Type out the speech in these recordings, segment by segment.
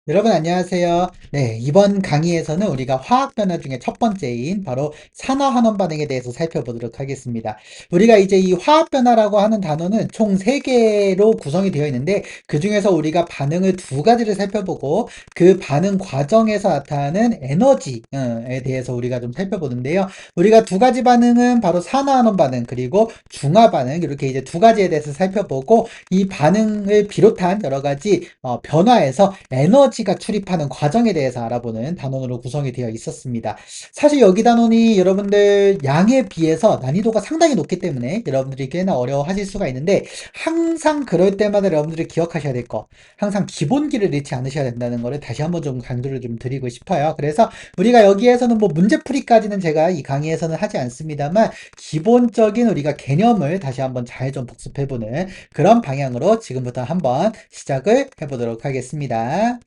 여러분 안녕하세요. 네, 이번 강의에서는 우리가 화학 변화 중에 첫 번째인 바로 산화환원 반응에 대해서 살펴보도록 하겠습니다. 우리가 이제 이 화학 변화라고 하는 단어는 총 3개로 구성이 되어 있는데 그 중에서 우리가 반응을 두 가지를 살펴보고 그 반응 과정에서 나타나는 에너지에 대해서 우리가 좀 살펴보는데요. 우리가 두 가지 반응은 바로 산화환원 반응 그리고 중화 반응 이렇게 이제 두 가지에 대해서 살펴보고 이 반응을 비롯한 여러 가지 변화에서 에너지가 출입하는 과정에 대해서 알아보는 단원으로 구성이 되어 있었습니다. 사실 여기 단원이 여러분들 양에 비해서 난이도가 상당히 높기 때문에 여러분들이 꽤나 어려워하실 수가 있는데 항상 그럴 때마다 여러분들이 기억하셔야 될 거, 항상 기본기를 잃지 않으셔야 된다는 거를 다시 한번 좀 강조를 좀 드리고 싶어요. 그래서 우리가 여기에서는 뭐 문제풀이까지는 제가 이 강의에서는 하지 않습니다만 기본적인 우리가 개념을 다시 한번 잘 좀 복습해보는 그런 방향으로 지금부터 한번 시작을 해보도록 하겠습니다.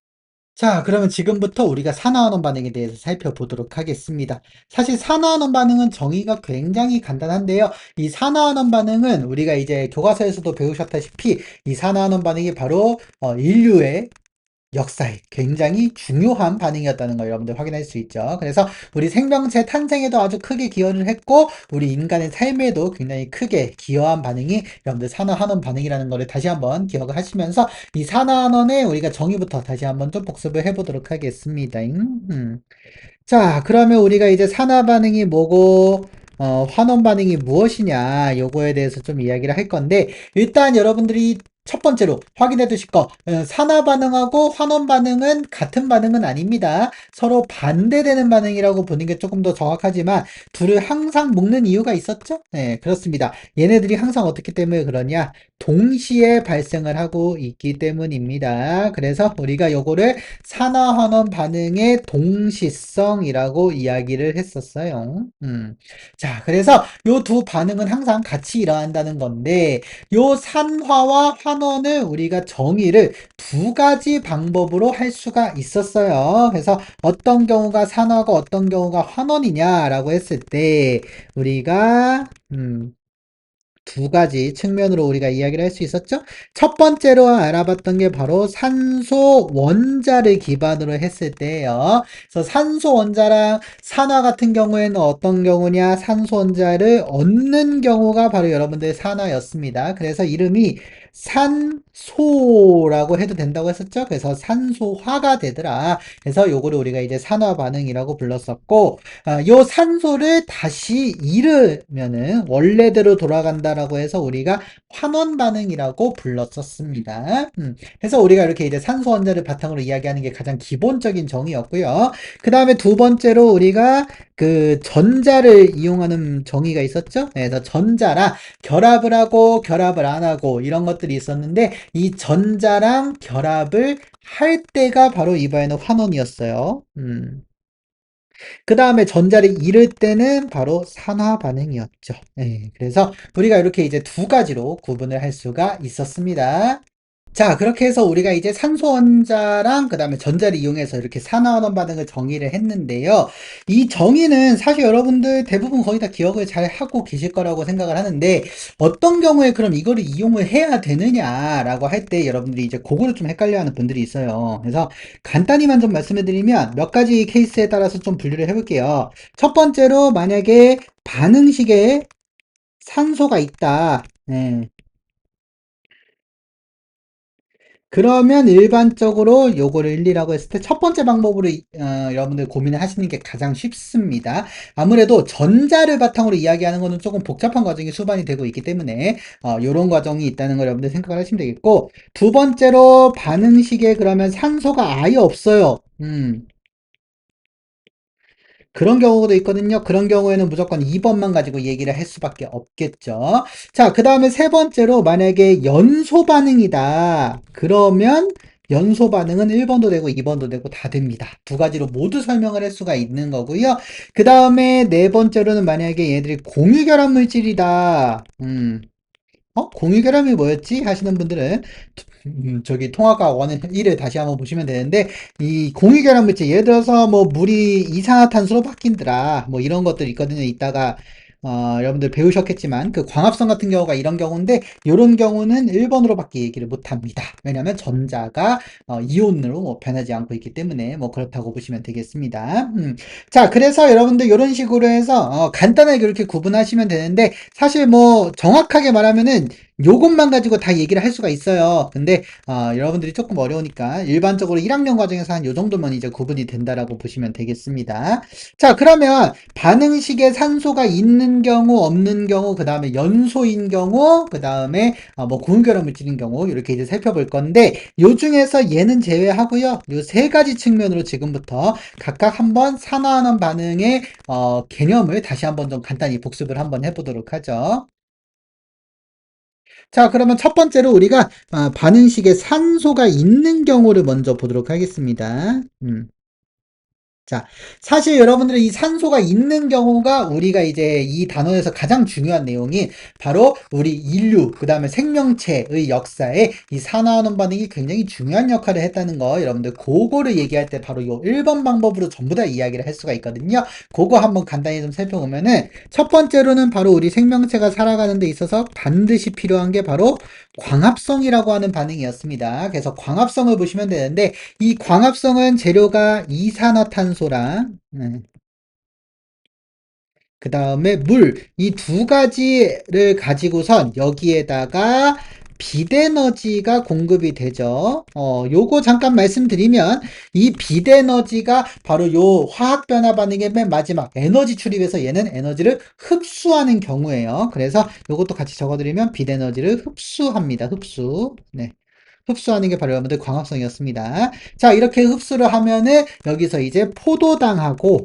자, 그러면 지금부터 우리가 산화환원 반응에 대해서 살펴보도록 하겠습니다. 사실 산화환원 반응은 정의가 굉장히 간단한데요. 이 산화환원 반응은 우리가 이제 교과서에서도 배우셨다시피 이 산화환원 반응이 바로 인류의 역사에 굉장히 중요한 반응이었다는 걸 여러분들 확인할 수 있죠. 그래서 우리 생명체 탄생에도 아주 크게 기여를 했고 우리 인간의 삶에도 굉장히 크게 기여한 반응이 여러분들 산화환원 반응이라는 거를 다시 한번 기억을 하시면서 이 산화환원의 우리가 정의부터 다시 한번 좀 복습을 해보도록 하겠습니다. 자, 그러면 우리가 이제 산화 반응이 뭐고 환원 반응이 무엇이냐 요거에 대해서 좀 이야기를 할 건데 일단 여러분들이 첫 번째로 확인해 두실 거 산화 반응하고 환원 반응은 같은 반응은 아닙니다. 서로 반대되는 반응이라고 보는 게 조금 더 정확하지만 둘을 항상 묶는 이유가 있었죠? 네, 그렇습니다. 얘네들이 항상 어떻기 때문에 그러냐? 동시에 발생을 하고 있기 때문입니다. 그래서 우리가 요거를 산화환원 반응의 동시성이라고 이야기를 했었어요. 자, 그래서 요 두 반응은 항상 같이 일어난다는 건데, 요 산화와 환원을 우리가 정의를 두 가지 방법으로 할 수가 있었어요. 그래서 어떤 경우가 산화고 어떤 경우가 환원이냐라고 했을 때, 우리가, 두 가지 측면으로 우리가 이야기를 할 수 있었죠? 첫 번째로 알아봤던 게 바로 산소 원자를 기반으로 했을 때예요. 그래서 산소 원자랑 산화 같은 경우에는 어떤 경우냐? 산소 원자를 얻는 경우가 바로 여러분들 산화였습니다. 그래서 이름이 산소라고 해도 된다고 했었죠? 그래서 산소화가 되더라. 그래서 요거를 우리가 이제 산화 반응이라고 불렀었고, 요 산소를 다시 잃으면은 원래대로 돌아간다라고 해서 우리가 환원 반응이라고 불렀었습니다. 그래서 우리가 이렇게 이제 산소 원자를 바탕으로 이야기하는 게 가장 기본적인 정의였고요. 그 다음에 두 번째로 우리가 그 전자를 이용하는 정의가 있었죠. 그래서 전자랑 결합을 하고 결합을 안 하고 이런 것들이 있었는데 이 전자랑 결합을 할 때가 바로 이번에는 환원이었어요. 그 다음에 전자를 잃을 때는 바로 산화 반응이었죠. 네, 그래서 우리가 이렇게 이제 두 가지로 구분을 할 수가 있었습니다. 자, 그렇게 해서 우리가 이제 산소 원자랑 그 다음에 전자를 이용해서 이렇게 산화환원 반응을 정의를 했는데요. 이 정의는 사실 여러분들 대부분 거의 다 기억을 잘 하고 계실 거라고 생각을 하는데 어떤 경우에 그럼 이거를 이용을 해야 되느냐라고 할 때 여러분들이 이제 그거를 좀 헷갈려하는 분들이 있어요. 그래서 간단히만 좀 말씀을 드리면 몇 가지 케이스에 따라서 좀 분류를 해볼게요. 첫 번째로 만약에 반응식에 산소가 있다. 네. 그러면 일반적으로 요거를 일리라고 했을 때 첫 번째 방법으로 여러분들 고민을 하시는 게 가장 쉽습니다. 아무래도 전자를 바탕으로 이야기하는 거는 조금 복잡한 과정이 수반이 되고 있기 때문에 요런 과정이 있다는 걸 여러분들 생각을 하시면 되겠고 두 번째로 반응식에 그러면 산소가 아예 없어요. 그런 경우도 있거든요. 그런 경우에는 무조건 2번만 가지고 얘기를 할 수밖에 없겠죠. 자, 그 다음에 세 번째로 만약에 연소 반응이다. 그러면 연소 반응은 1번도 되고 2번도 되고 다 됩니다. 두 가지로 모두 설명을 할 수가 있는 거고요. 그 다음에 네 번째로는 만약에 얘들이 공유결합 물질이다. 공유결합이 뭐였지? 하시는 분들은 저기 통합과 원의 1을 다시 한번 보시면 되는데 이 공유결합 물질 예를 들어서 뭐 물이 이산화탄소로 바뀐더라 뭐 이런 것들이 있거든요. 이따가 여러분들 배우셨겠지만 그 광합성 같은 경우가 이런 경우인데 이런 경우는 1번으로밖에 얘기를 못 합니다. 왜냐하면 전자가 이온으로 뭐 변하지 않고 있기 때문에 뭐 그렇다고 보시면 되겠습니다. 자, 그래서 여러분들 이런 식으로 해서 간단하게 이렇게 구분하시면 되는데 사실 뭐 정확하게 말하면은 요것만 가지고 다 얘기를 할 수가 있어요. 근데 여러분들이 조금 어려우니까 일반적으로 1학년 과정에서 한 요 정도만 이제 구분이 된다라고 보시면 되겠습니다. 자, 그러면 반응식에 산소가 있는 경우, 없는 경우, 그 다음에 연소인 경우, 그 다음에 뭐 고분결합 물질인 경우 이렇게 이제 살펴볼 건데 요 중에서 얘는 제외하고요. 요 세 가지 측면으로 지금부터 각각 한번 산화하는 반응의 개념을 다시 한번 좀 간단히 복습을 한번 해보도록 하죠. 자, 그러면 첫 번째로 우리가 반응식에 산소가 있는 경우를 먼저 보도록 하겠습니다. 자, 사실 여러분들이 이 산소가 있는 경우가 우리가 이제 이 단원에서 가장 중요한 내용이 바로 우리 인류, 그 다음에 생명체의 역사에 이 산화하는 반응이 굉장히 중요한 역할을 했다는 거 여러분들 그거를 얘기할 때 바로 요 1번 방법으로 전부 다 이야기를 할 수가 있거든요. 그거 한번 간단히 좀 살펴보면은 첫 번째로는 바로 우리 생명체가 살아가는 데 있어서 반드시 필요한 게 바로 광합성이라고 하는 반응이었습니다. 그래서 광합성을 보시면 되는데 이 광합성은 재료가 이산화탄소랑 그 다음에 물, 이 두 가지를 가지고선 여기에다가 빛에너지가 공급이 되죠. 요거 잠깐 말씀드리면 이 빛에너지가 바로 요 화학 변화 반응의 맨 마지막 에너지 출입에서 얘는 에너지를 흡수하는 경우예요. 그래서 요것도 같이 적어드리면 빛에너지를 흡수합니다. 흡수. 네. 흡수하는 게 바로 여러분들 광합성이었습니다. 자, 이렇게 흡수를 하면은 여기서 이제 포도당하고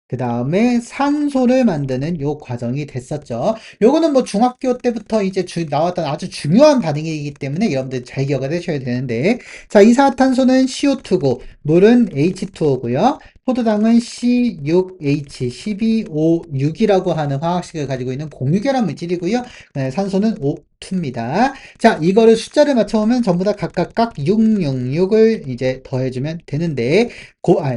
그 다음에 산소를 만드는 요 과정이 됐었죠. 요거는 뭐 중학교 때부터 이제 나왔던 아주 중요한 반응이기 때문에 여러분들 잘 기억을 하셔야 되는데, 자, 이산화탄소는 CO2고, 물은 H2O고요. 포도당은 C6H, 12O6이라고 하는 화학식을 가지고 있는 공유결합 물질이고요. 네, 산소는 O2입니다. 자, 이거를 숫자를 맞춰오면 전부 다 각각 666을 이제 더해주면 되는데,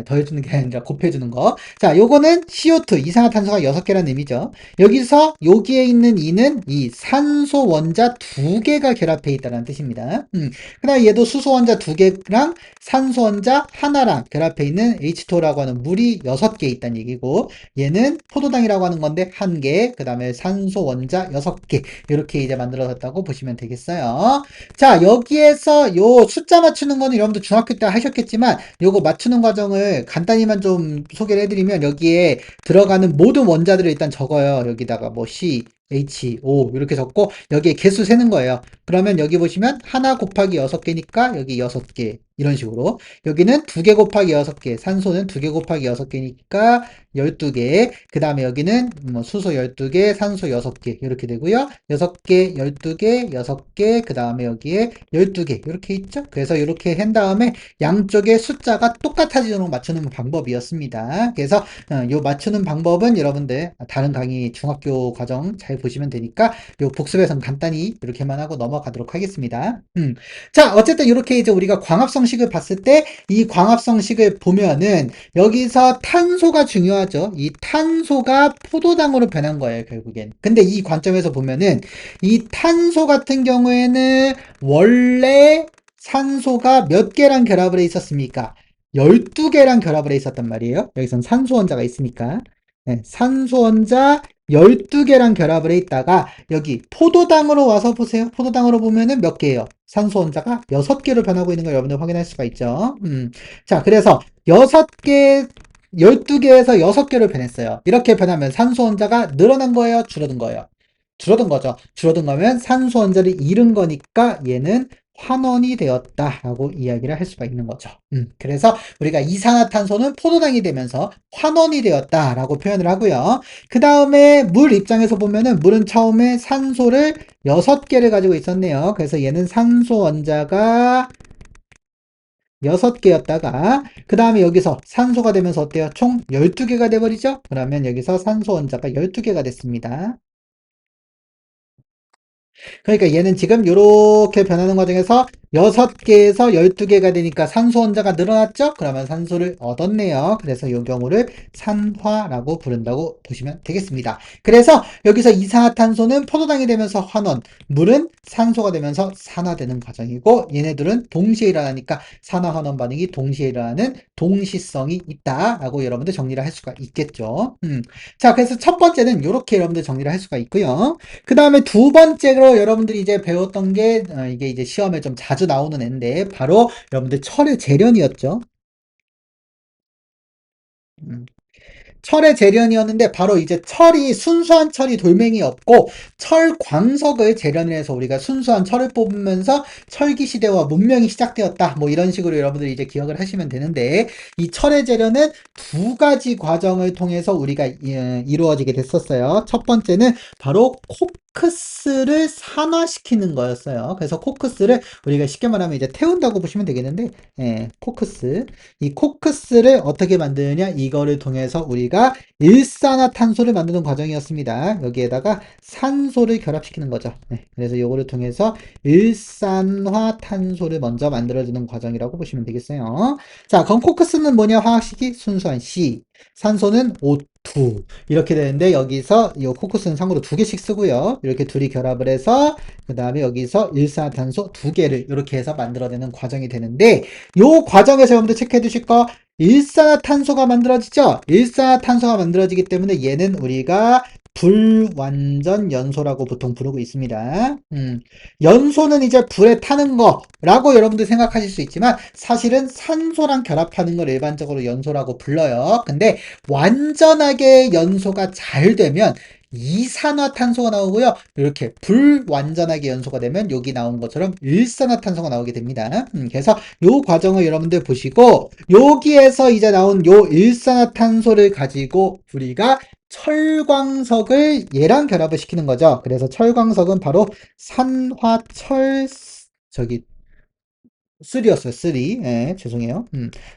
더해주는 게 아니라 곱해주는 거. 자, 요거는 CO2, 이산화탄소가 6개라는 의미죠. 여기서 여기에 있는 이는 이 산소 원자 2개가 결합해 있다는 뜻입니다. 그 다음에 얘도 수소 원자 2개랑 산소 원자 하나랑 결합해 있는 H2O라고 하는 물이 6개 있다는 얘기고, 얘는 포도당이라고 하는 건데 1개, 그 다음에 산소 원자 6개, 이렇게 이제 만들어졌다고 보시면 되겠어요. 자, 여기에서 요 숫자 맞추는 거는 여러분들 중학교 때 하셨겠지만, 요거 맞추는 과정을 간단히만 좀 소개를 해드리면, 여기에 들어가는 모든 원자들을 일단 적어요. 여기다가 뭐 C, H, O 이렇게 적고 여기에 개수 세는 거예요. 그러면 여기 보시면 하나 곱하기 6개니까 여기 6개 이런 식으로, 여기는 2개 곱하기 6개, 산소는 2개 곱하기 6개니까 12개, 그 다음에 여기는 뭐 수소 12개, 산소 6개 이렇게 되고요. 6개, 12개, 6개, 그 다음에 여기에 12개 이렇게 있죠. 그래서 이렇게 한 다음에 양쪽의 숫자가 똑같아지도록 맞추는 방법이었습니다. 그래서 요 맞추는 방법은 여러분들 다른 강의 중학교 과정 잘 보시면 되니까 요 복습에선 간단히 이렇게만 하고 넘어가도록 하겠습니다. 자, 어쨌든 이렇게 이제 우리가 광합성식을 봤을 때 이 광합성식을 보면은 여기서 탄소가 중요하죠. 이 탄소가 포도당으로 변한 거예요, 결국엔. 근데 이 관점에서 보면은 이 탄소 같은 경우에는 원래 산소가 몇 개랑 결합을 해 있었습니까? 12개랑 결합을 해 있었단 말이에요. 여기선 산소 원자가 있으니까. 네, 산소 원자 12개랑 결합을 해 있다가 여기 포도당으로 와서 보세요. 포도당으로 보면은 몇 개예요? 산소 원자가 6개로 변하고 있는 걸 여러분들 확인할 수가 있죠. 자, 그래서 6개, 12개에서 6개로 변했어요. 이렇게 변하면 산소 원자가 늘어난 거예요? 줄어든 거예요? 줄어든 거죠. 줄어든 거면 산소 원자를 잃은 거니까 얘는 환원이 되었다라고 이야기를 할 수가 있는 거죠. 그래서 우리가 이산화탄소는 포도당이 되면서 환원이 되었다라고 표현을 하고요. 그 다음에 물 입장에서 보면은 물은 처음에 산소를 6개를 가지고 있었네요. 그래서 얘는 산소 원자가 6개였다가 그 다음에 여기서 산소가 되면서 어때요? 총 12개가 돼버리죠? 그러면 여기서 산소 원자가 12개가 됐습니다. 그러니까 얘는 지금 이렇게 변하는 과정에서 6개에서 12개가 되니까 산소 원자가 늘어났죠? 그러면 산소를 얻었네요. 그래서 이 경우를 산화라고 부른다고 보시면 되겠습니다. 그래서 여기서 이산화탄소는 포도당이 되면서 환원, 물은 산소가 되면서 산화되는 과정이고 얘네들은 동시에 일어나니까 산화환원 반응이 동시에 일어나는 동시성이 있다라고 여러분들 정리를 할 수가 있겠죠. 자, 그래서 첫 번째는 이렇게 여러분들 정리를 할 수가 있고요. 그 다음에 두 번째로 여러분들이 이제 배웠던 게 이게 이제 시험에 좀 자주 나오는 애인데 바로 여러분들 철의 재련이었죠. 음, 철의 재련이었는데 바로 이제 철이 순수한 철이 돌멩이였고 철광석을 재련을 해서 우리가 순수한 철을 뽑으면서 철기 시대와 문명이 시작되었다. 뭐 이런 식으로 여러분들이 이제 기억을 하시면 되는데 이 철의 재련은 두 가지 과정을 통해서 우리가 이루어지게 됐었어요. 첫 번째는 바로 코크스를 산화시키는 거였어요. 그래서 코크스를 우리가 쉽게 말하면 이제 태운다고 보시면 되겠는데, 코크스. 이 코크스를 어떻게 만드느냐? 이거를 통해서 우리가 일산화탄소를 만드는 과정이었습니다. 여기에다가 산소를 결합시키는 거죠. 네, 그래서 이거를 통해서 일산화탄소를 먼저 만들어주는 과정이라고 보시면 되겠어요. 자, 그럼 코크스는 뭐냐? 화학식이 순수한 C. 산소는 O2. 이렇게 되는데 여기서 이 코크스는 참고로 두 개씩 쓰고요. 이렇게 둘이 결합을 해서 그 다음에 여기서 일산화탄소 두 개를 이렇게 해서 만들어내는 과정이 되는데 요 과정에서 여러분들 체크해 두실 거 일산화탄소가 만들어지죠? 일산화탄소가 만들어지기 때문에 얘는 우리가 불완전 연소라고 보통 부르고 있습니다. 연소는 이제 불에 타는 거라고 여러분들 생각하실 수 있지만 사실은 산소랑 결합하는 걸 일반적으로 연소라고 불러요. 근데 완전하게 연소가 잘 되면 이산화탄소가 나오고요. 이렇게 불완전하게 연소가 되면 여기 나온 것처럼 일산화탄소가 나오게 됩니다. 그래서 요 과정을 여러분들 보시고 여기에서 이제 나온 요 일산화탄소를 가지고 우리가 철광석을 얘랑 결합을 시키는 거죠. 그래서 철광석은 바로 산화철 저기 3였어요. 3. 예, 죄송해요.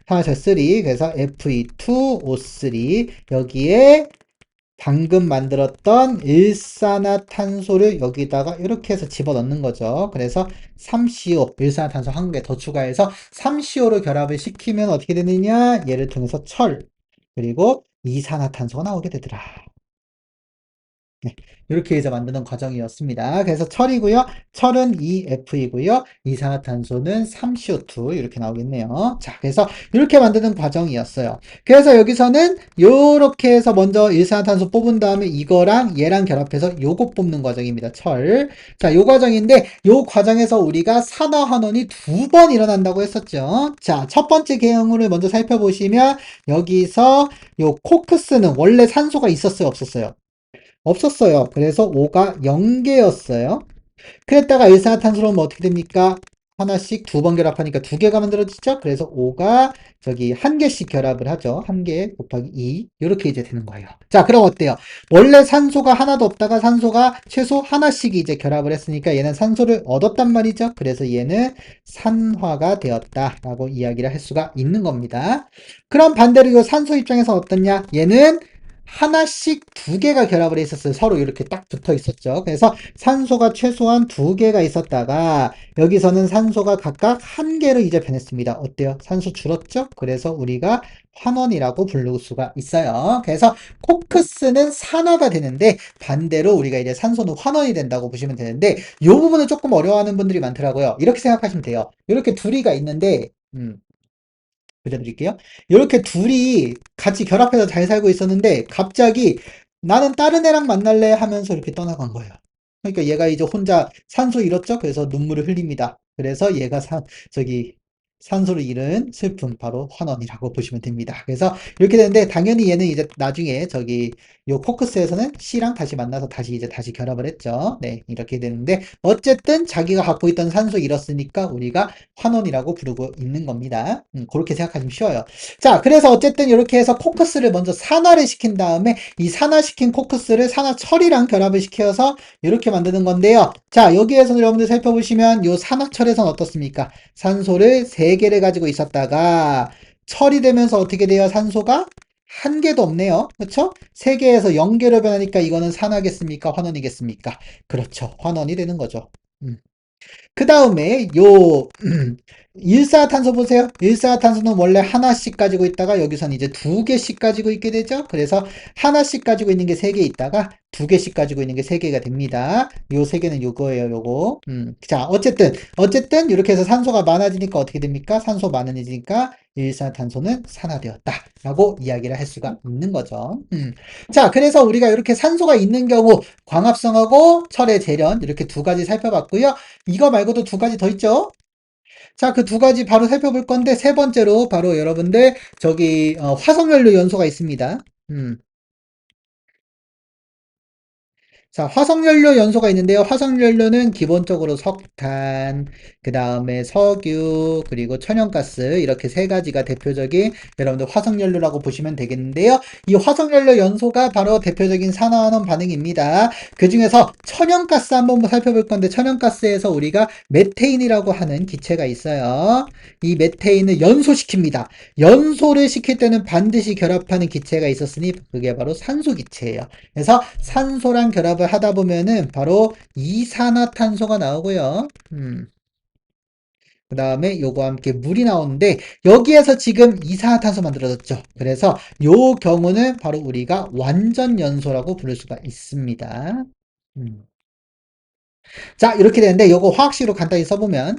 산화철 3. 그래서 Fe2O3 여기에 방금 만들었던 일산화탄소를 여기다가 이렇게 해서 집어넣는 거죠. 그래서 3CO, 일산화탄소 한 개 더 추가해서 3CO를 결합을 시키면 어떻게 되느냐? 얘를 통해서 철, 그리고 이산화탄소가 나오게 되더라. 네, 이렇게 해서 만드는 과정이었습니다. 그래서 철이고요. 철은 EF이고요. 이산화탄소는 3CO2 이렇게 나오겠네요. 자, 그래서 이렇게 만드는 과정이었어요. 그래서 여기서는 이렇게 해서 먼저 일산화탄소 뽑은 다음에 이거랑 얘랑 결합해서 요거 뽑는 과정입니다. 철. 자, 요 과정인데 요 과정에서 우리가 산화환원이 두 번 일어난다고 했었죠. 자, 첫 번째 개형을 먼저 살펴보시면 여기서 요 코크스는 원래 산소가 있었어요, 없었어요? 없었어요. 그래서 5가 0개였어요. 그랬다가 일산화탄소로 하면 어떻게 됩니까? 하나씩 두 번 결합하니까 두 개가 만들어지죠? 그래서 5가 저기 한 개씩 결합을 하죠. 한 개 곱하기 2. 이렇게 이제 되는 거예요. 자, 그럼 어때요? 원래 산소가 하나도 없다가 산소가 최소 하나씩 이제 결합을 했으니까 얘는 산소를 얻었단 말이죠. 그래서 얘는 산화가 되었다라고 이야기를 할 수가 있는 겁니다. 그럼 반대로 이 산소 입장에서 어떻냐? 얘는 하나씩 두 개가 결합을 했었어요. 서로 이렇게 딱 붙어 있었죠. 그래서 산소가 최소한 두 개가 있었다가 여기서는 산소가 각각 한 개로 이제 변했습니다. 어때요? 산소 줄었죠? 그래서 우리가 환원이라고 부를 수가 있어요. 그래서 코크스는 산화가 되는데 반대로 우리가 이제 산소는 환원이 된다고 보시면 되는데 이 부분을 조금 어려워하는 분들이 많더라고요. 이렇게 생각하시면 돼요. 이렇게 둘이가 있는데 그려드릴게요. 이렇게 둘이 같이 결합해서 잘 살고 있었는데 갑자기 나는 다른 애랑 만날래 하면서 이렇게 떠나간 거예요. 그러니까 얘가 이제 혼자 산소 잃었죠? 그래서 눈물을 흘립니다. 그래서 얘가 저기 산소를 잃은 슬픔, 바로 환원이라고 보시면 됩니다. 그래서 이렇게 되는데 당연히 얘는 이제 나중에 저기 요 포커스에서는 C랑 다시 만나서 다시 이제 다시 결합을 했죠. 네, 이렇게 되는데 어쨌든 자기가 갖고 있던 산소 잃었으니까 우리가 환원이라고 부르고 있는 겁니다. 그렇게 생각하시면 쉬워요. 자, 그래서 어쨌든 이렇게 해서 코커스를 먼저 산화를 시킨 다음에 이 산화시킨 코커스를 산화철이랑 결합을 시켜서 이렇게 만드는 건데요. 자, 여기에서 여러분들 살펴보시면 이 산화철에서는 어떻습니까? 산소를 3개를 가지고 있었다가 철이 되면서 어떻게 돼요? 산소가 한 개도 없네요. 그렇죠? 3개에서 0개로 변하니까 이거는 산화겠습니까? 환원이겠습니까? 그렇죠. 환원이 되는 거죠. 음. 그 다음에 요 일산화탄소 보세요. 일산화탄소는 원래 하나씩 가지고 있다가 여기선 이제 두 개씩 가지고 있게 되죠. 그래서 하나씩 가지고 있는 게 세 개 있다가 두 개씩 가지고 있는 게 세 개가 됩니다. 요 세 개는 요거예요, 요거. 자, 어쨌든 이렇게 해서 산소가 많아지니까 어떻게 됩니까? 산소 많아지니까 일산화탄소는 산화되었다라고 이야기를 할 수가 있는 거죠. 자, 그래서 우리가 이렇게 산소가 있는 경우 광합성하고 철의 재련 이렇게 두 가지 살펴봤고요. 이거 말고도 두 가지 더 있죠? 자, 그 두 가지 바로 살펴볼 건데, 세 번째로 바로 여러분들, 저기, 화석연료 연소가 있습니다. 음. 자, 화석연료 연소가 있는데요. 화석연료는 기본적으로 석탄, 그 다음에 석유, 그리고 천연가스, 이렇게 세 가지가 대표적인 여러분들 화석연료라고 보시면 되겠는데요. 이 화석연료 연소가 바로 대표적인 산화환원 반응입니다. 그 중에서 천연가스 한번 살펴볼 건데, 천연가스에서 우리가 메테인이라고 하는 기체가 있어요. 이 메테인을 연소시킵니다. 연소를 시킬 때는 반드시 결합하는 기체가 있었으니, 그게 바로 산소 기체예요. 그래서 산소랑 결합을 하다 보면은 바로 이산화탄소가 나오고요. 그 다음에 요거와 함께 물이 나오는데 여기에서 지금 이산화탄소 만들어졌죠. 그래서 요 경우는 바로 우리가 완전 연소라고 부를 수가 있습니다. 음. 자, 이렇게 되는데 요거 화학식으로 간단히 써보면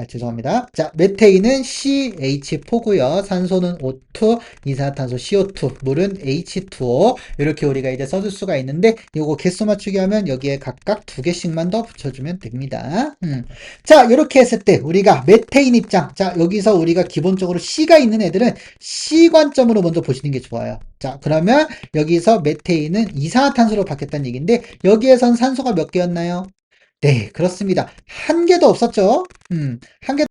죄송합니다. 자, 메테인은 CH4고요. 산소는 O2, 이산화탄소 CO2, 물은 H2O. 이렇게 우리가 이제 써줄 수가 있는데 요거 개수 맞추기 하면 여기에 각각 두 개씩만 더 붙여주면 됩니다. 자, 이렇게 했을 때 우리가 메테인 입장. 자, 여기서 우리가 기본적으로 C가 있는 애들은 C 관점으로 먼저 보시는 게 좋아요. 자, 그러면 여기서 메테인은 이산화탄소로 바뀌었다는 얘기인데 여기에선 산소가 몇 개였나요? 네, 그렇습니다. 한 개도 없었죠? 한 개,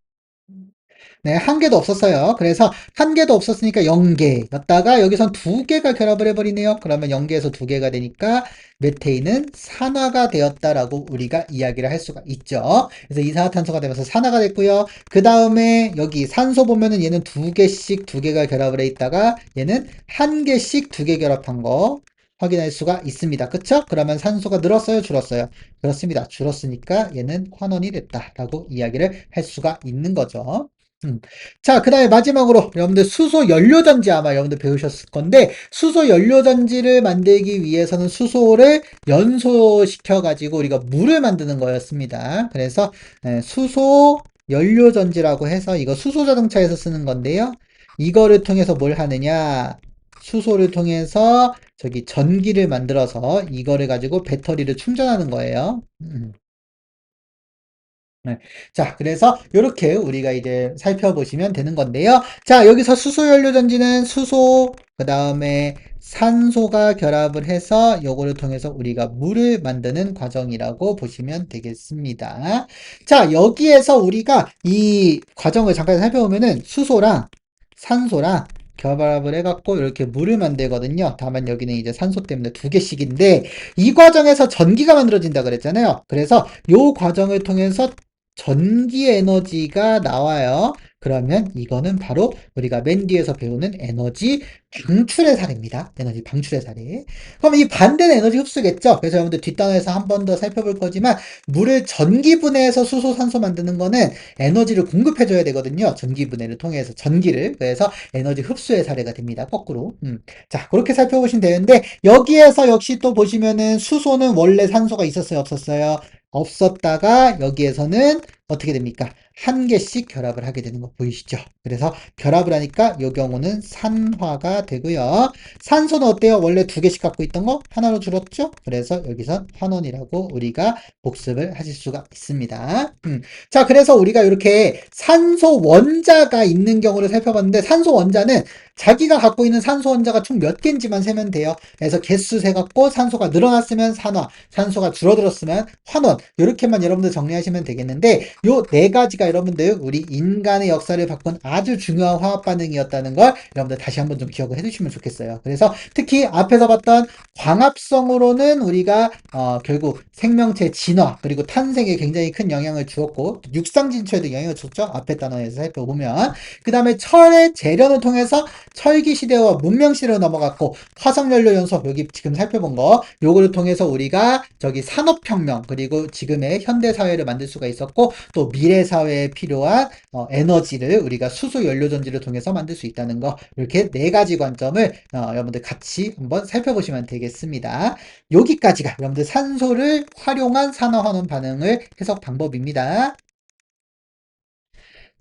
네, 한 개도 없었어요. 그래서 한 개도 없었으니까 0개였다가 여기선 두 개가 결합을 해버리네요. 그러면 0개에서 두 개가 되니까 메테인은 산화가 되었다라고 우리가 이야기를 할 수가 있죠. 그래서 이산화탄소가 되면서 산화가 됐고요. 그 다음에 여기 산소 보면은 얘는 두 개씩 두 개가 결합을 해 있다가 얘는 한 개씩 두 개 결합한 거 확인할 수가 있습니다. 그쵸? 그러면 산소가 늘었어요? 줄었어요? 그렇습니다. 줄었으니까 얘는 환원이 됐다라고 이야기를 할 수가 있는 거죠. 자, 그 다음에 마지막으로 여러분들 수소 연료전지 아마 여러분들 배우셨을 건데 수소 연료전지를 만들기 위해서는 수소를 연소시켜 가지고 우리가 물을 만드는 거였습니다. 그래서 수소 연료전지라고 해서 이거 수소 자동차에서 쓰는 건데요. 이거를 통해서 뭘 하느냐? 수소를 통해서 저기 전기를 만들어서 이거를 가지고 배터리를 충전하는 거예요. 네. 자, 그래서 이렇게 우리가 이제 살펴보시면 되는 건데요. 자, 여기서 수소연료 전지는 수소, 그 다음에 산소가 결합을 해서 요거를 통해서 우리가 물을 만드는 과정이라고 보시면 되겠습니다. 자, 여기에서 우리가 이 과정을 잠깐 살펴보면은 수소랑 산소랑 결합을 해갖고 이렇게 물을 만들거든요. 다만 여기는 이제 산소 때문에 두 개씩인데 이 과정에서 전기가 만들어진다 그랬잖아요. 그래서 요 과정을 통해서 전기 에너지가 나와요. 그러면 이거는 바로 우리가 맨 뒤에서 배우는 에너지 방출의 사례입니다. 에너지 방출의 사례. 그럼 이 반대는 에너지 흡수겠죠? 그래서 여러분들 뒷단에서 한 번 더 살펴볼 거지만 물을 전기분해해서 수소, 산소 만드는 거는 에너지를 공급해줘야 되거든요. 전기분해를 통해서 전기를. 그래서 에너지 흡수의 사례가 됩니다. 거꾸로. 자, 그렇게 살펴보시면 되는데 여기에서 역시 또 보시면은 수소는 원래 산소가 있었어요? 없었어요? 없었다가 여기에서는 어떻게 됩니까? 한 개씩 결합을 하게 되는 거 보이시죠? 그래서 결합을 하니까 이 경우는 산화가 되고요. 산소는 어때요? 원래 두 개씩 갖고 있던 거 하나로 줄었죠? 그래서 여기선 환원이라고 우리가 복습을 하실 수가 있습니다. 자, 그래서 우리가 이렇게 산소 원자가 있는 경우를 살펴봤는데 산소 원자는 자기가 갖고 있는 산소 원자가 총 몇 개인지만 세면 돼요. 그래서 개수 세갖고 산소가 늘어났으면 산화, 산소가 줄어들었으면 환원 이렇게만 여러분들 정리하시면 되겠는데 요 네 가지가 여러분들 우리 인간의 역사를 바꾼 아주 중요한 화학 반응이었다는 걸 여러분들 다시 한번 좀 기억을 해주시면 좋겠어요. 그래서 특히 앞에서 봤던 광합성으로는 우리가 결국 생명체 진화 그리고 탄생에 굉장히 큰 영향을 주었고 육상 진출에도 영향을 줬죠. 앞에 단원에서 살펴보면. 그 다음에 철의 재련을 통해서 철기 시대와 문명 시대로 넘어갔고, 화석연료 연소, 여기 지금 살펴본 거, 요거를 통해서 우리가 저기 산업혁명, 그리고 지금의 현대사회를 만들 수가 있었고, 또 미래사회에 필요한 에너지를 우리가 수소 연료전지를 통해서 만들 수 있다는 거, 이렇게 네 가지 관점을 여러분들 같이 한번 살펴보시면 되겠습니다. 여기까지가 여러분들 산소를 활용한 산화환원 반응을 해석 방법입니다.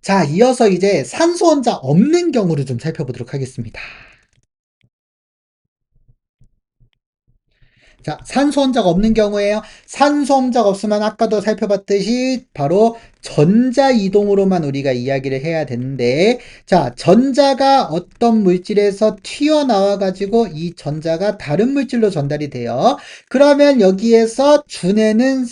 자, 이어서 이제 산소 혼자 없는 경우를 좀 살펴보도록 하겠습니다. 자, 산소 혼자가 없는 경우에요. 산소 혼자가 없으면 아까도 살펴봤듯이 바로 전자 이동으로만 우리가 이야기를 해야 되는데, 자, 전자가 어떤 물질에서 튀어나와 가지고 이 전자가 다른 물질로 전달이 돼요. 그러면 여기에서 준에는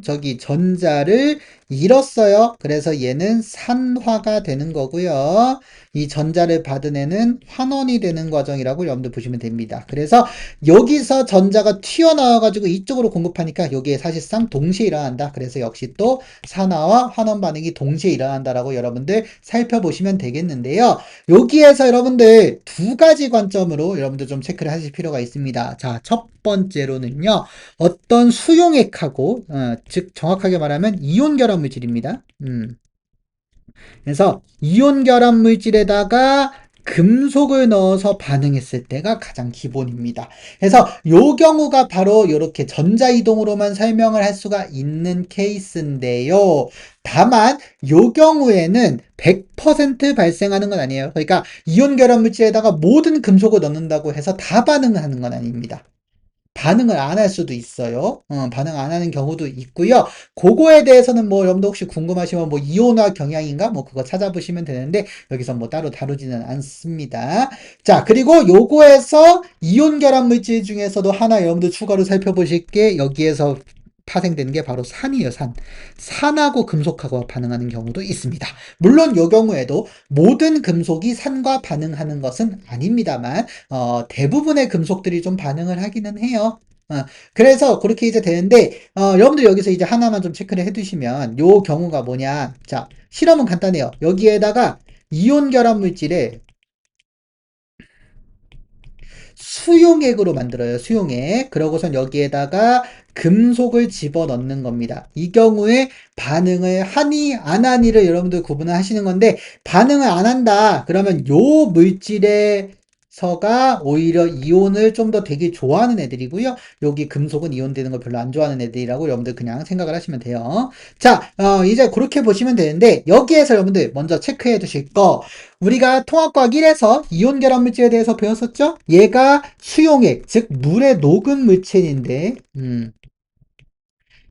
저기 전자를 잃었어요. 그래서 얘는 산화가 되는 거고요. 이 전자를 받은 애는 환원이 되는 과정이라고 여러분들 보시면 됩니다. 그래서 여기서 전자가 튀어나와가지고 이쪽으로 공급하니까 여기에 사실상 동시에 일어난다. 그래서 역시 또 산화와 환원 반응이 동시에 일어난다라고 여러분들 살펴보시면 되겠는데요. 여기에서 여러분들 두 가지 관점으로 여러분들 좀 체크를 하실 필요가 있습니다. 자, 첫 번째로는요. 어떤 수용액하고 즉 정확하게 말하면 이온 결합 물질입니다. 그래서 이온 결합 물질에다가 금속을 넣어서 반응했을 때가 가장 기본입니다. 그래서 요 경우가 바로 이렇게 전자이동으로만 설명을 할 수가 있는 케이스인데요. 다만 요 경우에는 100% 발생하는 건 아니에요. 그러니까 이온 결합 물질에다가 모든 금속을 넣는다고 해서 다 반응을 하는 건 아닙니다. 반응을 안 할 수도 있어요. 반응 안 하는 경우도 있고요. 그거에 대해서는 뭐 여러분도 혹시 궁금하시면 뭐 이온화 경향인가 뭐 그거 찾아보시면 되는데 여기서 뭐 따로 다루지는 않습니다. 자, 그리고 요거에서 이온 결합 물질 중에서도 하나 여러분들 추가로 살펴보실 게 여기에서 파생되는 게 바로 산이에요, 산. 산하고 금속하고 반응하는 경우도 있습니다. 물론 요 경우에도 모든 금속이 산과 반응하는 것은 아닙니다만 대부분의 금속들이 좀 반응을 하기는 해요. 그래서 그렇게 이제 되는데, 여러분들 여기서 이제 하나만 좀 체크를 해두시면, 요 경우가 뭐냐. 자, 실험은 간단해요. 여기에다가 이온 결합 물질에 수용액으로 만들어요. 수용액. 그러고선 여기에다가 금속을 집어넣는 겁니다. 이 경우에 반응을 하니 안 하니를 여러분들 구분을 하시는 건데 반응을 안 한다. 그러면 요 물질에 서가 오히려 이온을 좀 더 되게 좋아하는 애들이고요. 여기 금속은 이온되는 걸 별로 안 좋아하는 애들이라고 여러분들 그냥 생각을 하시면 돼요. 자, 이제 그렇게 보시면 되는데 여기에서 여러분들 먼저 체크해 두실 거 우리가 통합과학 1에서 이온 결합 물질에 대해서 배웠었죠? 얘가 수용액, 즉 물에 녹은 물질인데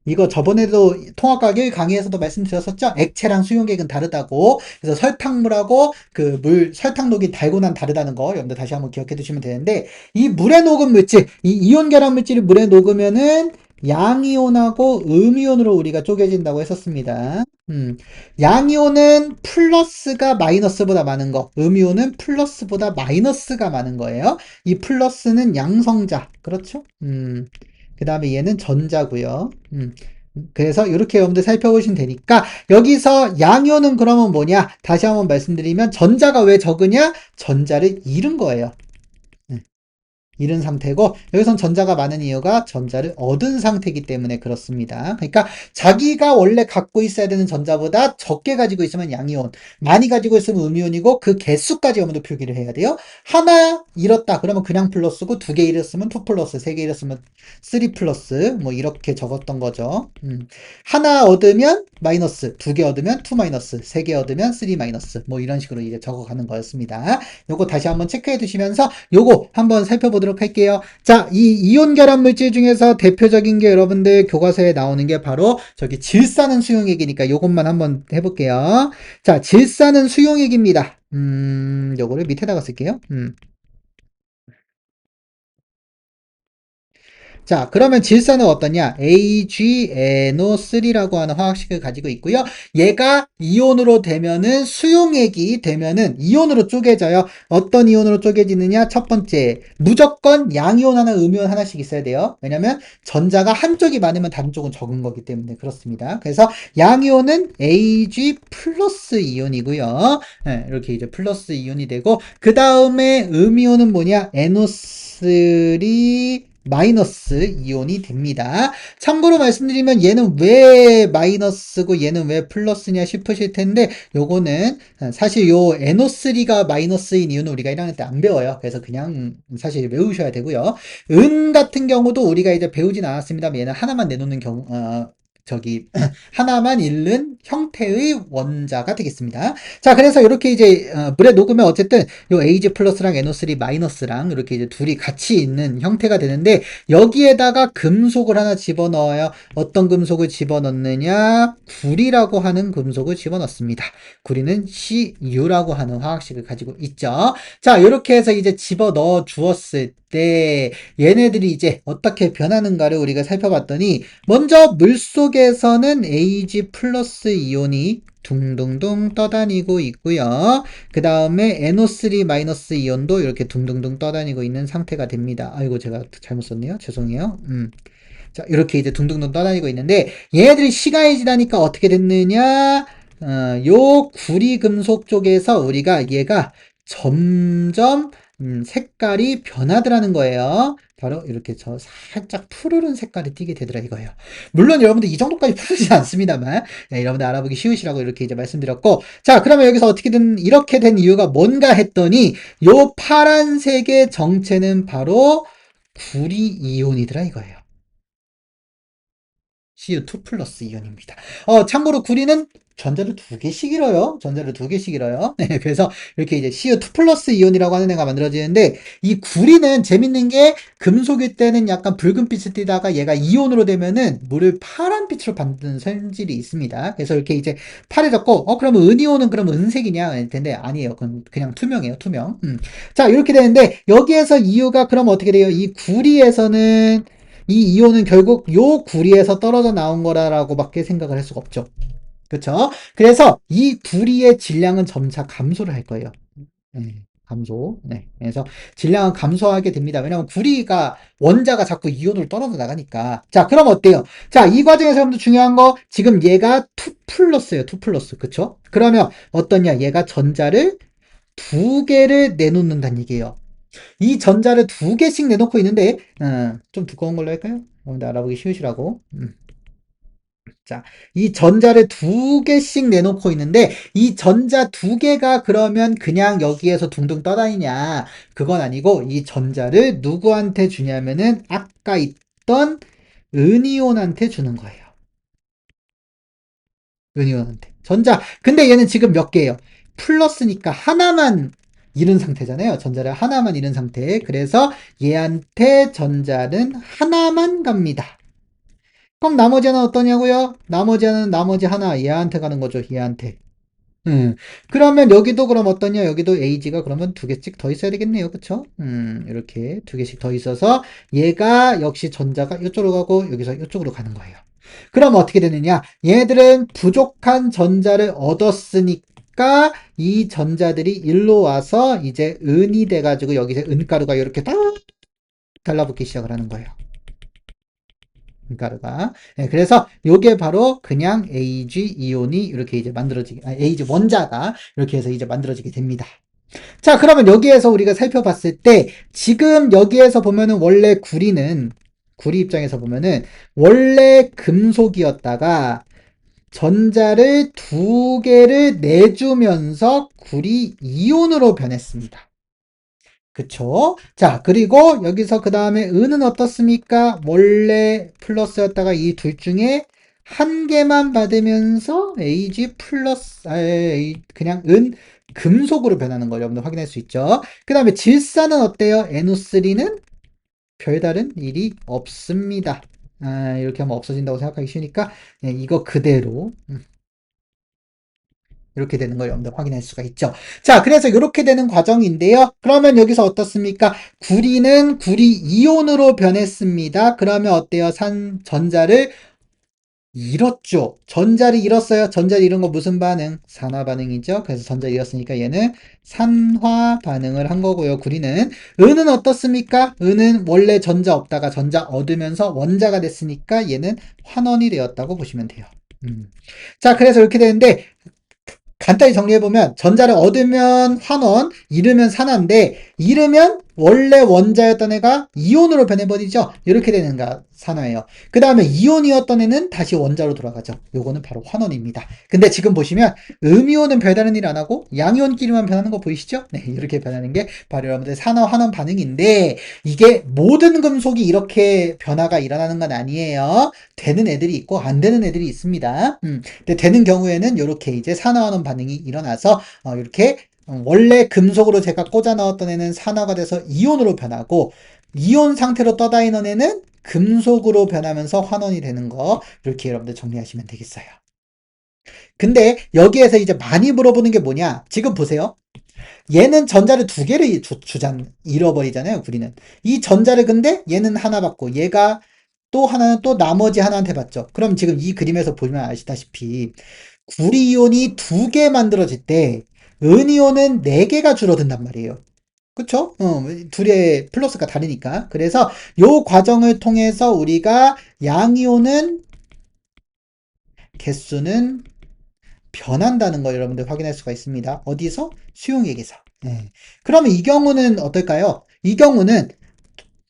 이거 저번에도 통합과학 1 강의에서도 말씀드렸었죠? 액체랑 수용액은 다르다고. 그래서 설탕물하고 그 설탕록이 달고난 다르다는 거 여러분들 다시 한번 기억해 두시면 되는데 이 물에 녹은 물질, 이 이온 결합 물질이 물에 녹으면은 양이온하고 음이온으로 우리가 쪼개진다고 했었습니다. 양이온은 플러스가 마이너스보다 많은 거, 음이온은 플러스보다 마이너스가 많은 거예요. 이 플러스는 양성자, 그렇죠? 그 다음에 얘는 전자고요. 그래서 이렇게 여러분들 살펴보시면 되니까 여기서 양이온은 그러면 뭐냐? 다시 한번 말씀드리면 전자가 왜 적으냐? 전자를 잃은 거예요. 잃은 상태고 여기선 전자가 많은 이유가 전자를 얻은 상태이기 때문에 그렇습니다. 그러니까 자기가 원래 갖고 있어야 되는 전자보다 적게 가지고 있으면 양이온, 많이 가지고 있으면 음이온이고 그 개수까지 여러분들 표기를 해야 돼요. 하나 잃었다 그러면 그냥 플러스고 두 개 잃었으면 2 플러스, 세 개 잃었으면 3 플러스 뭐 이렇게 적었던 거죠. 하나 얻으면 마이너스, 두 개 얻으면 2 마이너스, 세 개 얻으면 3 마이너스 뭐 이런 식으로 이제 적어가는 거였습니다. 요거 다시 한번 체크해 두시면서 요거 한번 살펴보도록 할게요. 자, 이 이온 결합 물질 중에서 대표적인 게 여러분들 교과서에 나오는 게 바로 저기 질산은 수용액이니까 요것만 한번 해볼게요. 자, 질산은 수용액입니다. 요거를 밑에다가 쓸게요. 자, 그러면 질산은 어떠냐? AgNO3라고 하는 화학식을 가지고 있고요. 얘가 이온으로 되면은 수용액이 되면은 이온으로 쪼개져요. 어떤 이온으로 쪼개지느냐? 첫 번째, 무조건 양이온 하나, 음이온 하나씩 있어야 돼요. 왜냐면 전자가 한쪽이 많으면 다른 쪽은 적은 거기 때문에 그렇습니다. 그래서 양이온은 Ag 플러스 이온이고요. 네, 이렇게 이제 플러스 이온이 되고, 그 다음에 음이온은 뭐냐? NO3 마이너스 이온이 됩니다. 참고로 말씀드리면 얘는 왜 마이너스고 얘는 왜 플러스냐 싶으실 텐데 요거는 사실 요 NO3가 마이너스인 이유는 우리가 1학년 때 안 배워요. 그래서 그냥 사실 외우셔야 되고요. 은 같은 경우도 우리가 이제 배우진 않았습니다만 얘는 하나만 내놓는 경우 저기 하나만 잃는 형태의 원자가 되겠습니다. 자, 그래서 이렇게 이제 물에 녹으면 어쨌든 요 Ag 플러스랑 NO3 마이너스랑 이렇게 이제 둘이 같이 있는 형태가 되는데 여기에다가 금속을 하나 집어넣어요. 어떤 금속을 집어넣느냐? 구리라고 하는 금속을 집어넣습니다. 구리는 Cu라고 하는 화학식을 가지고 있죠. 자, 이렇게 해서 이제 집어넣어 주었을 때 얘네들이 이제 어떻게 변하는가를 우리가 살펴봤더니 먼저 물속에서는 Ag 플러스 이온이 둥둥둥 떠다니고 있고요. 그 다음에 NO3 마이너스 이온도 이렇게 둥둥둥 떠다니고 있는 상태가 됩니다. 아이고 제가 잘못 썼네요. 죄송해요. 자, 이렇게 이제 둥둥둥 떠다니고 있는데 얘네들이 시간이 지나니까 어떻게 됐느냐? 요 구리 금속 쪽에서 우리가 얘가 점점 색깔이 변하더라는 거예요. 바로 이렇게 저 살짝 푸르른 색깔이 띠게 되더라 이거예요. 물론 여러분들 이 정도까지 푸르지 않습니다만 네, 여러분들 알아보기 쉬우시라고 이렇게 이제 말씀드렸고 자 그러면 여기서 어떻게든 이렇게 된 이유가 뭔가 했더니 요 파란색의 정체는 바로 구리 이온이더라 이거예요. Cu2 플러스 이온입니다. 참고로 구리는 전자를 두 개씩 잃어요. 전자를 두 개씩 잃어요. 네, 그래서 이렇게 이제 Cu2 플러스 이온이라고 하는 애가 만들어지는데 이 구리는 재밌는 게 금속일 때는 약간 붉은빛을 띠다가 얘가 이온으로 되면은 물을 파란빛으로 받는 성질이 있습니다. 그래서 이렇게 이제 파래졌고 그러면 은이온은 그럼 은색이냐? 할 텐데 아니에요. 그건 그냥 투명해요. 투명. 자, 이렇게 되는데 여기에서 이유가 그럼 어떻게 돼요? 이 구리에서는 이 이온은 결국 요 구리에서 떨어져 나온 거라고밖에 생각을 할 수가 없죠. 그렇죠? 그래서 이 구리의 질량은 점차 감소를 할 거예요. 네, 감소. 네. 그래서 질량은 감소하게 됩니다. 왜냐하면 구리가 원자가 자꾸 이온으로 떨어져 나가니까. 자, 그럼 어때요? 자, 이 과정에서 여러분들 중요한 거 지금 얘가 2 플러스예요. 2 플러스. 그쵸? 그러면 어떠냐? 얘가 전자를 두 개를 내놓는다는 얘기예요. 이 전자를 두 개씩 내놓고 있는데 좀 두꺼운 걸로 할까요? 여러분들 알아보기 쉬우시라고. 자, 이 전자를 두 개씩 내놓고 있는데 이 전자 두 개가 그러면 그냥 여기에서 둥둥 떠다니냐? 그건 아니고 이 전자를 누구한테 주냐면은 아까 있던 은이온한테 주는 거예요. 은이온한테. 전자. 근데 얘는 지금 몇 개예요? 플러스니까 하나만 잃은 상태잖아요. 전자를 하나만 잃은 상태. 그래서 얘한테 전자는 하나만 갑니다. 그럼 나머지 하나 어떠냐고요? 나머지 하나는 나머지 하나 얘한테 가는 거죠. 얘한테. 그러면 여기도 그럼 어떠냐? 여기도 AG가 그러면 두 개씩 더 있어야 되겠네요. 그쵸? 이렇게 두 개씩 더 있어서 얘가 역시 전자가 이쪽으로 가고 여기서 이쪽으로 가는 거예요. 그럼 어떻게 되느냐? 얘들은 부족한 전자를 얻었으니까 이 전자들이 일로 와서 이제 은이 돼가지고 여기서 은가루가 이렇게 딱 달라붙기 시작을 하는 거예요. 가루가. 네, 그래서 요게 바로 그냥 Ag 이온이 이렇게 이제 Ag 원자가 이렇게 해서 이제 만들어지게 됩니다. 자, 그러면 여기에서 우리가 살펴봤을 때 지금 여기에서 보면은 원래 구리 입장에서 보면은 원래 금속이었다가 전자를 두 개를 내주면서 구리 이온으로 변했습니다. 그쵸? 자, 그리고 여기서 그 다음에 은은 어떻습니까? 원래 플러스였다가 이 둘 중에 한 개만 받으면서 Ag 플러스, 그냥 금속으로 변하는 걸 여러분들 확인할 수 있죠. 그 다음에 질산은 어때요? NO3는 별다른 일이 없습니다. 이렇게 하면 없어진다고 생각하기 쉬우니까, 이거 그대로 이렇게 되는 걸 여러분들 확인할 수가 있죠. 자, 그래서 이렇게 되는 과정인데요. 그러면 여기서 어떻습니까? 구리는 구리 이온으로 변했습니다. 그러면 어때요? 전자를 잃었죠. 전자를 잃었어요. 전자를 잃은 거 무슨 반응? 산화 반응이죠. 그래서 전자를 잃었으니까 얘는 산화 반응을 한 거고요. 구리는. 은은 어떻습니까? 은은 원래 전자 없다가 전자 얻으면서 원자가 됐으니까 얘는 환원이 되었다고 보시면 돼요. 자, 그래서 이렇게 되는데 간단히 정리해보면 전자를 얻으면 환원, 잃으면 산화인데 잃으면 원래 원자였던 애가 이온으로 변해버리죠. 이렇게 되는 가 산화예요. 그 다음에 이온이었던 애는 다시 원자로 돌아가죠. 요거는 바로 환원입니다. 근데 지금 보시면 음이온은 별다른 일 안 하고 양이온끼리만 변하는 거 보이시죠? 네, 이렇게 변하는 게 바로 여러분들 산화 환원 반응인데 이게 모든 금속이 이렇게 변화가 일어나는 건 아니에요. 되는 애들이 있고 안 되는 애들이 있습니다. 근데 되는 경우에는 이렇게 이제 산화환원 반응이 일어나서 이렇게 원래 금속으로 제가 꽂아 넣었던 애는 산화가 돼서 이온으로 변하고 이온 상태로 떠다 있는 애는 금속으로 변하면서 환원이 되는 거 이렇게 여러분들 정리하시면 되겠어요. 근데 여기에서 이제 많이 물어보는 게 뭐냐? 지금 보세요. 얘는 전자를 두 개를 잃어버리잖아요, 구리는. 이 전자를 근데 얘는 하나 받고 얘가 또 하나는 또 나머지 하나한테 받죠. 그럼 지금 이 그림에서 보면 아시다시피 구리이온이 두 개 만들어질 때 은이온은 네 개가 줄어든단 말이에요. 그쵸? 둘의 플러스가 다르니까. 그래서 요 과정을 통해서 우리가 양이온은 개수는 변한다는 걸 여러분들 확인할 수가 있습니다. 어디서? 수용액에서. 네. 그러면 이 경우는 어떨까요? 이 경우는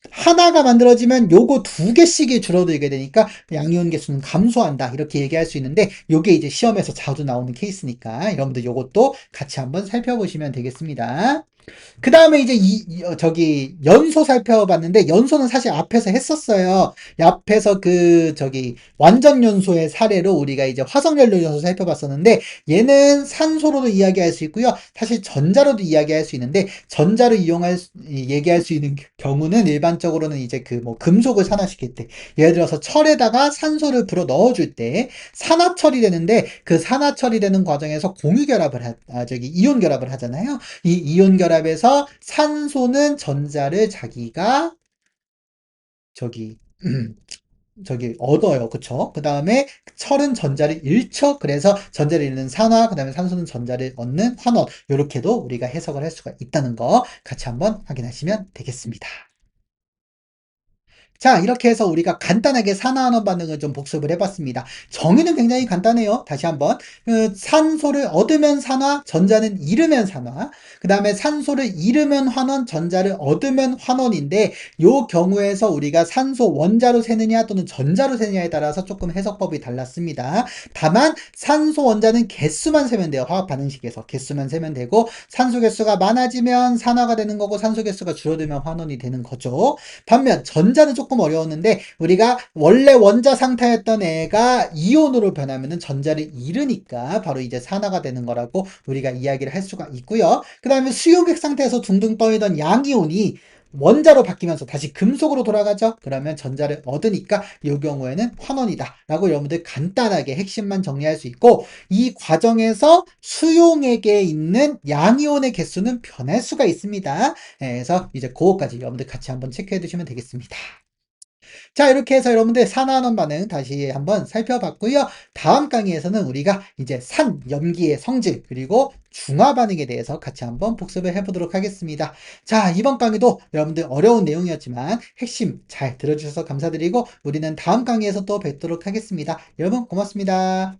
하나가 만들어지면 요거 두 개씩이 줄어들게 되니까 양이온 개수는 감소한다 이렇게 얘기할 수 있는데 요게 이제 시험에서 자주 나오는 케이스니까 여러분들 요것도 같이 한번 살펴보시면 되겠습니다. 그 다음에 이제 저기 연소 살펴봤는데 연소는 사실 앞에서 했었어요. 앞에서 완전 연소의 사례로 우리가 이제 화석연료 연소 살펴봤었는데 얘는 산소로도 이야기할 수 있고요. 사실 전자로도 이야기할 수 있는데 전자로 얘기할 수 있는 경우는 일반적으로는 이제 뭐 금속을 산화시킬 때 예를 들어서 철에다가 산소를 불어 넣어줄 때 산화 처리되는데 그 산화 처리되는 과정에서 공유 결합을 이온 결합을 하잖아요. 이 이온 결합에서 산소는 전자를 자기가 저기 얻어요. 그쵸? 그 다음에 철은 전자를 잃죠. 그래서 전자를 잃는 산화, 그 다음에 산소는 전자를 얻는 환원. 이렇게도 우리가 해석을 할 수가 있다는 거 같이 한번 확인하시면 되겠습니다. 자, 이렇게 해서 우리가 간단하게 산화환원 반응을 좀 복습을 해봤습니다. 정의는 굉장히 간단해요. 다시 한번. 산소를 얻으면 산화, 전자는 잃으면 산화. 그 다음에 산소를 잃으면 환원, 전자를 얻으면 환원인데, 요 경우에서 우리가 산소 원자로 세느냐 또는 전자로 세느냐에 따라서 조금 해석법이 달랐습니다. 다만, 산소 원자는 개수만 세면 돼요. 화학 반응식에서. 개수만 세면 되고, 산소 개수가 많아지면 산화가 되는 거고, 산소 개수가 줄어들면 환원이 되는 거죠. 반면, 전자는 조금 어려웠는데 우리가 원래 원자 상태였던 애가 이온으로 변하면은 전자를 잃으니까 바로 이제 산화가 되는 거라고 우리가 이야기를 할 수가 있고요. 그 다음에 수용액 상태에서 둥둥 떠있던 양이온이 원자로 바뀌면서 다시 금속으로 돌아가죠. 그러면 전자를 얻으니까 이 경우에는 환원이다 라고 여러분들 간단하게 핵심만 정리할 수 있고 이 과정에서 수용액에 있는 양이온의 개수는 변할 수가 있습니다. 그래서 이제 그거까지 여러분들 같이 한번 체크해 두시면 되겠습니다. 자, 이렇게 해서 여러분들 산화환원 반응 다시 한번 살펴봤고요. 다음 강의에서는 우리가 이제 산염기의 성질 그리고 중화 반응에 대해서 같이 한번 복습을 해보도록 하겠습니다. 자, 이번 강의도 여러분들 어려운 내용이었지만 핵심 잘 들어주셔서 감사드리고 우리는 다음 강의에서 또 뵙도록 하겠습니다. 여러분 고맙습니다.